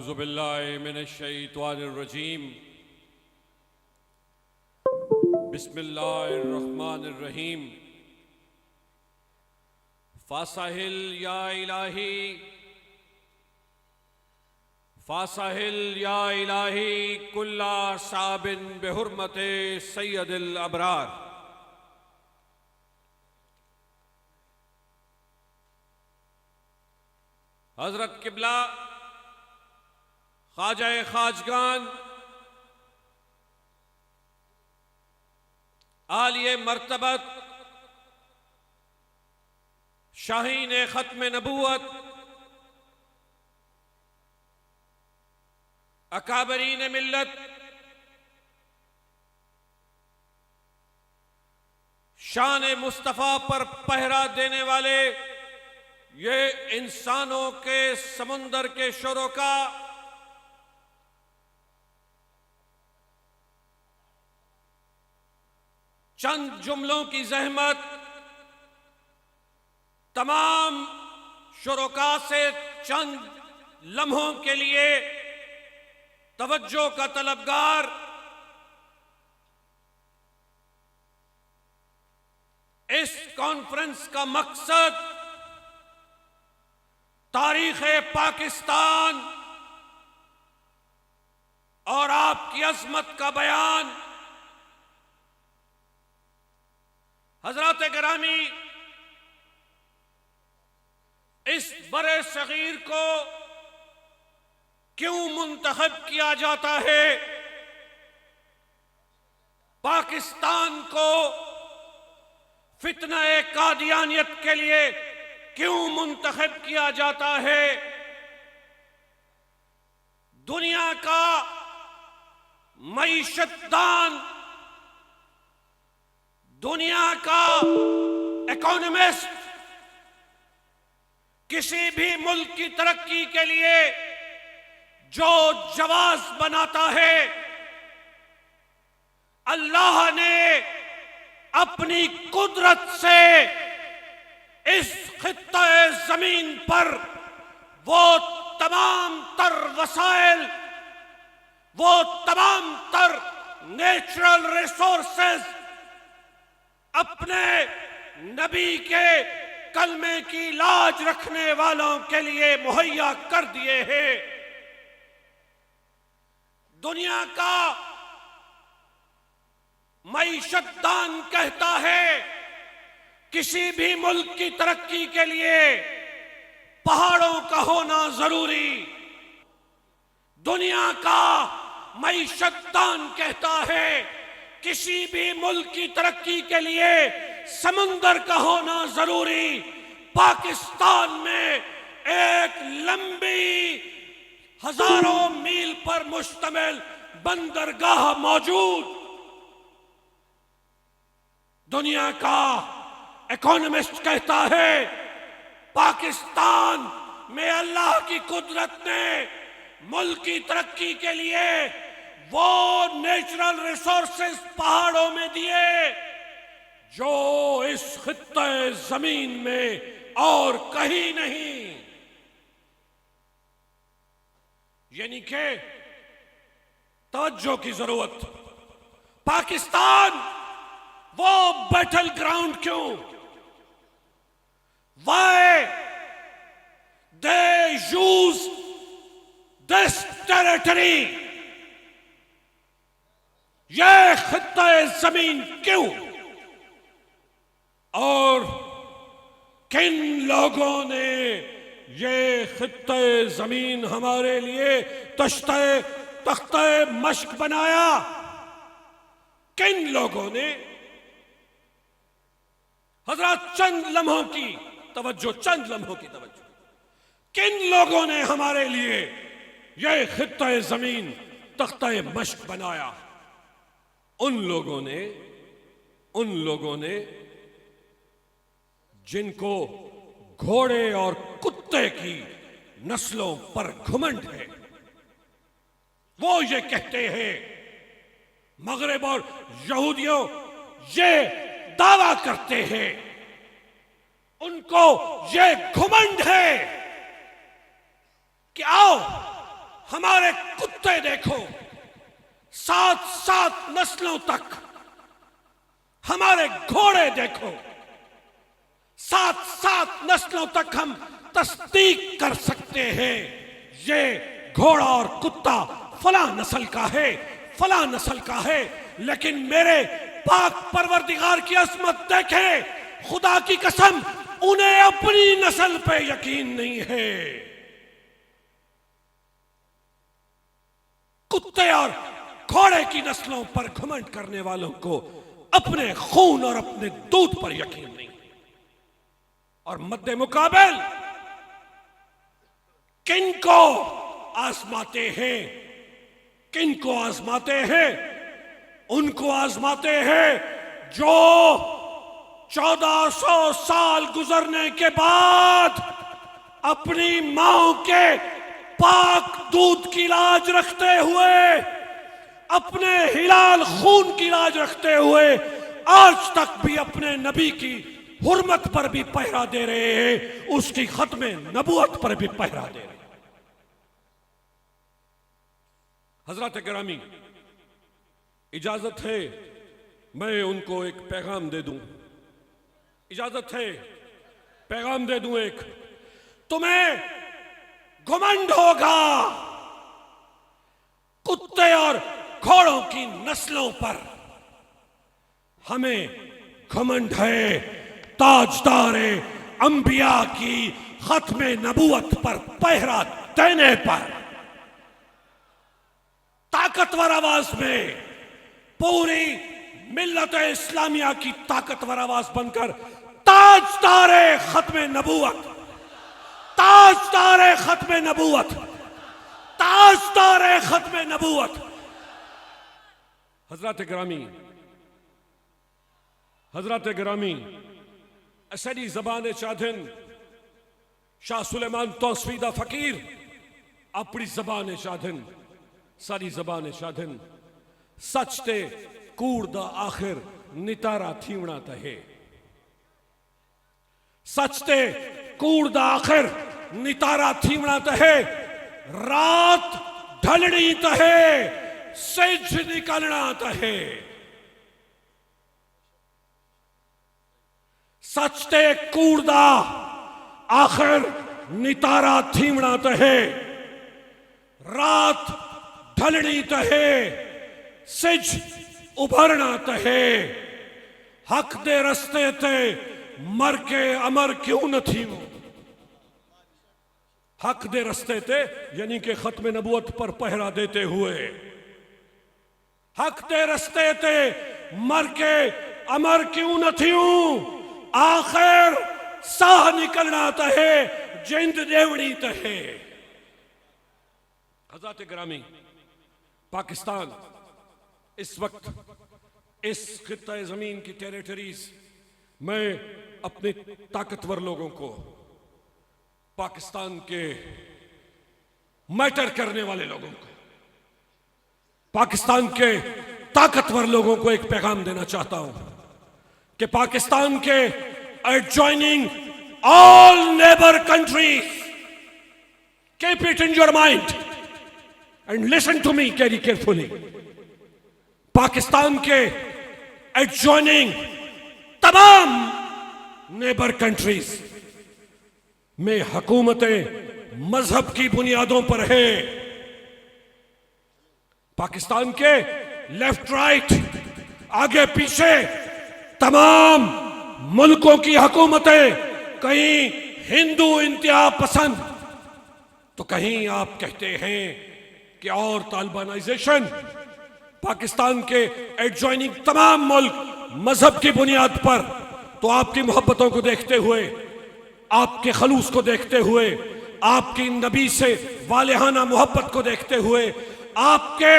औज़ुबिल्लाहि मिनश्शैतानिर्रजीम बिस्मिल्लाहिर्रहमानिर्रहीम फ़ासाहिल या इलाही फ़ासाहिल या इलाही कुल्ला साबिन बेहुरमते सैयदिल अबरार। हज़रत किबला ख्वाजा खाजगान आलिए मर्तबत शाहीन ख़त्म नबूवत अकाबरीन मिल्लत शान मुस्तफ़ा पर पहरा देने वाले ये इंसानों के समुंदर के शोरों का चंद जुमलों की जहमत तमाम शुरोका से चंद लम्हों के लिए तवज्जो का तलबगार इस कॉन्फ्रेंस का मकसद तारीख़ पाकिस्तान और आपकी अज़मत का बयान। हज़रात गिरामी, इस बड़े सगीर को क्यों मुंतखब किया जाता है? पाकिस्तान को फितना कादियानियत के लिए क्यों मुंतखब किया जाता है? दुनिया का मईशतदान, दुनिया का इकोनॉमिस्ट किसी भी मुल्क की तरक्की के लिए जो जवाब बनाता है, अल्लाह ने अपनी कुदरत से इस खित्ते जमीन पर वो तमाम तर वसाइल, वो तमाम तर नेचुरल रिसोर्सेज अपने नबी के कलमे की लाज रखने वालों के लिए मुहैया कर दिए हैं। दुनिया का मईशतदान कहता है किसी भी मुल्क की तरक्की के लिए पहाड़ों का होना जरूरी। दुनिया का मईशतदान कहता है किसी भी मुल्क की तरक्की के लिए समंदर का होना जरूरी। पाकिस्तान में एक लंबी हजारों मील पर मुश्तमिल बंदरगाह मौजूद। दुनिया का इकोनॉमिस्ट कहता है पाकिस्तान में अल्लाह की कुदरत ने मुल्क की तरक्की के लिए वो नेचुरल रिसोर्सेज पहाड़ों में दिए जो इस खित्ते जमीन में और कहीं नहीं। यानी कि तवज्जो की जरूरत। पाकिस्तान वो बैटल ग्राउंड क्यों? Why they use this territory? ये खित्ता जमीन क्यों? और किन लोगों ने ये खित्ता जमीन हमारे लिए तख्ते मश्क बनाया? किन लोगों ने? हजरत चंद लम्हों की तवज्जो, चंद लम्हों की तवज्जो। किन लोगों ने हमारे लिए यह खित्ता जमीन तख्ता मश्क बनाया? उन लोगों ने जिनको घोड़े और कुत्ते की नस्लों पर घुमंड है। वो ये कहते हैं, मगरिब और यहूदियों ये दावा करते हैं, उनको ये घुमंड है कि आओ हमारे कुत्ते देखो, 7-7 नस्लों तक। हमारे घोड़े देखो, 7-7 नस्लों तक हम तस्दीक कर सकते हैं ये घोड़ा और कुत्ता फला नस्ल का है, फला नस्ल का है। लेकिन मेरे पाक परवरदिगार की अजमत देखें, खुदा की कसम उन्हें अपनी नस्ल पे यकीन नहीं है। कुत्ते और घोड़े की नस्लों पर घमंड करने वालों को अपने खून और अपने दूध पर यकीन नहीं। और मद्दे मुकाबल किनको आजमाते हैं, किनको आजमाते हैं? उनको आजमाते हैं जो 1400 साल गुजरने के बाद अपनी मां के पाक दूध की लाज रखते हुए, अपने हिलाल खून की लाज रखते हुए आज तक भी अपने नबी की हुर्मत पर भी पहरा दे रहे हैं, उसकी खत्मे नबूवत पर भी पहरा दे रहे हैं। हजरत गिरामी, इजाजत है मैं उनको एक पैगाम दे दूं, इजाजत है पैगाम दे दूं एक। तुम्हें घमंड होगा कुत्ते और घोड़ों की नस्लों पर, हमें घमंड है ताजदारे अंबिया की खत्मे नबूवत पर पहरा देने पर। ताकतवर आवाज में पूरी मिल्लत इस्लामिया की ताकतवर आवाज बनकर ताजदारे खत्मे नबूवत, ताजदारे खत्मे नबूवत, ताजदारे खत्मे नबूवत। हजरत गिरामी, हजरत गिरामी, असली जबान चादन शाह सुलेमान तौसीदा फकीर अपनी जबान चादन, सारी जबान चादन सच ते कूड़ दा आखिर नितारा थीवना तहे, सच ते कूड़ दा आखिर नितारा थीवना तहे। रात ढलनी तहे, सिज निकलना तहे। सच ते कूड़ दा आखिर नितारा थीवना तहे। रात ढलनी तहे, सिज उभरना तहे। हक दे रस्ते ते मर के अमर क्यों न थी वो। हक दे रस्ते ते यानी कि खत्म नबूवत पर पहरा देते हुए, हक दे रस्ते ते मर के अमर क्यों न थी। आखिर साह निकलना तहे, जिंद देवनी तहे। हज़रत गिरामी, पाकिस्तान इस वक्त इस खित्ता जमीन की टेरिटरीज, मैं अपने ताकतवर लोगों को, पाकिस्तान के मैटर करने वाले लोगों को, पाकिस्तान के ताकतवर लोगों को एक पैगाम देना चाहता हूं कि पाकिस्तान के adjoining all neighbour countries, keep it in your mind and listen to me very carefully. Pakistan के एडजॉइनिंग तमाम नेबर कंट्रीज में हुकूमतें मजहब की बुनियादों पर है। पाकिस्तान के लेफ्ट राइट, आगे पीछे तमाम मुल्कों की हुकूमतें कहीं हिंदू इंतहा पसंद, तो कहीं आप कहते हैं कि और तालिबानाइजेशन। पाकिस्तान के एडजॉइनिंग तमाम मुल्क मजहब की बुनियाद पर, तो आपकी मोहब्बतों को देखते हुए, आपके खलूस को देखते हुए, आपकी नबी से वालिहाना मोहब्बत को देखते हुए, आपके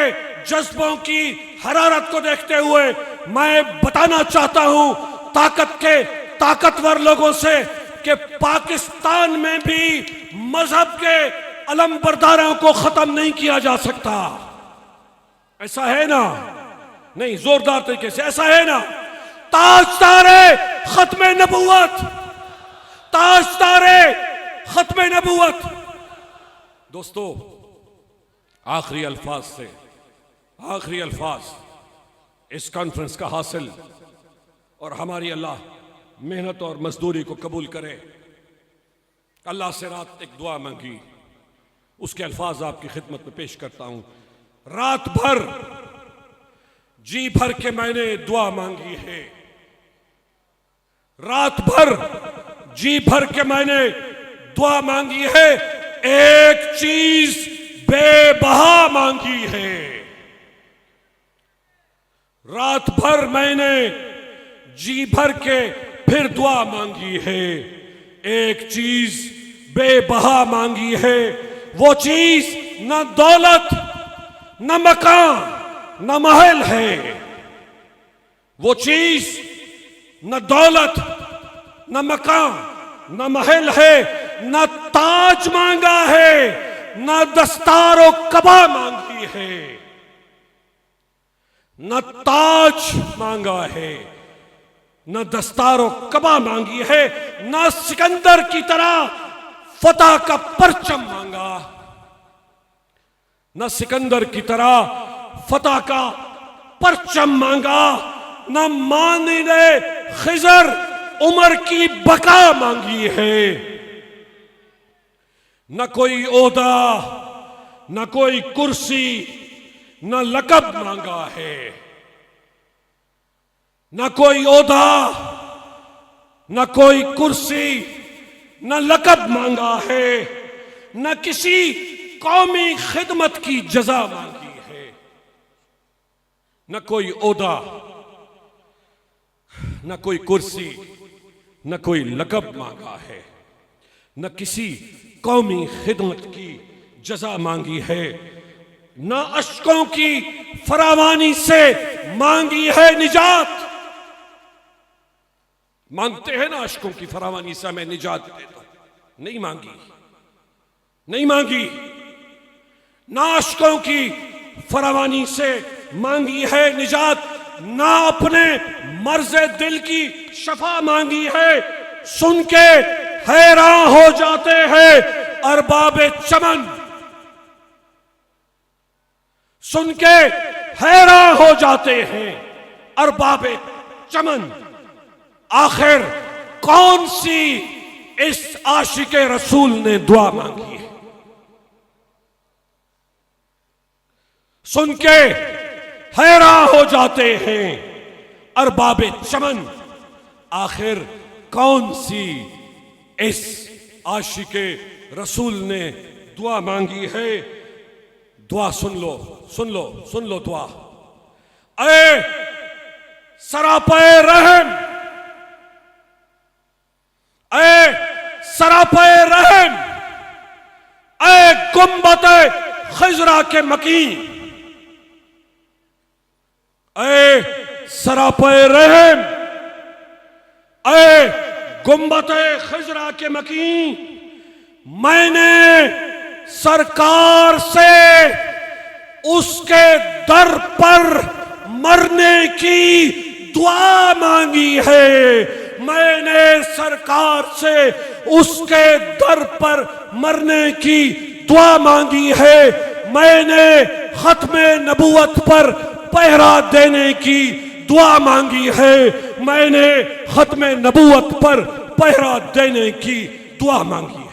जज्बों की हरारत को देखते हुए मैं बताना चाहता हूं ताकत के ताकतवर लोगों से कि पाकिस्तान में भी मजहब के अलमबरदारों को खत्म नहीं किया जा सकता। ऐसा है ना? नहीं, जोरदार तरीके से ऐसा है ना? ताजदारे खत्मे नबूवत, ताजदारे खत्मे नबूवत। दोस्तों, आखिरी अल्फाज से, आखिरी अल्फाज इस कॉन्फ्रेंस का हासिल और हमारी अल्लाह मेहनत और मजदूरी को कबूल करे। अल्लाह से रात एक दुआ मांगी, उसके अल्फाज आपकी खिदमत में पेश करता हूं। रात भर जी भर के मैंने दुआ मांगी है, रात भर जी भर के मैंने दुआ मांगी है, एक चीज बेबहा मांगी है। रात भर मैंने जी भर के फिर दुआ मांगी है, एक चीज बेबहा मांगी है। वो चीज न दौलत न मकान न महल है, वो चीज न दौलत न मकान न महल है, न ताज मांगा है न दस्तारो कबा मांगी है, न ताज मांगा है न दस्तारो कबा मांगी है, न सिकंदर की तरह फतह का परचम मांगा, न सिकंदर की तरह फतह का परचम मांगा, न मानिने खिजर उमर की बका मांगी है। न कोई ओहदा न कोई कुर्सी न लकब मांगा है, न कोई ओहदा न कोई कुर्सी न लकब मांगा है, न किसी कौमी खिदमत की जजा मांगी है, न कोई ओहदा न कोई कुर्सी न कोई लकब मांगा है, न किसी कौमी खिदमत की जजा मांगी है, न अश्कों की फरावानी से मांगी है निजात। मांगते हैं ना अश्कों की फरावानी से हमें निजात दे दो, नहीं मांगी, नहीं मांगी। ना अश्कों की फरावानी से मांगी है निजात, ना अपने मर्ज़े दिल की शफा मांगी है। सुन के हैरान हो जाते हैं अरबाबे चमन, सुन के हैरान हो जाते हैं अरबाबे चमन। आखिर कौन सी इस आशिके रसूल ने दुआ मांगी है? सुन के हैरान हो जाते हैं अरबाबे चमन। आखिर कौन सी इस आशिके रसूल ने दुआ मांगी है? दुआ सुन लो, सुन लो, सुन लो दुआ। ऐ सरापे रहम, ऐ सरापे रहम, ऐ गुंबते खिजरा के मकीन, ऐ सरापे रहम, ऐ गुंबते खिजरा के मकीन, मैंने सरकार से उसके दर पर मरने की दुआ मांगी है। मैंने सरकार से उसके दर पर मरने की दुआ मांगी है। मैंने खत्मे नबूवत पर पहरा देने की दुआ मांगी है। मैंने खत्मे नबूवत पर पहरा देने की दुआ मांगी।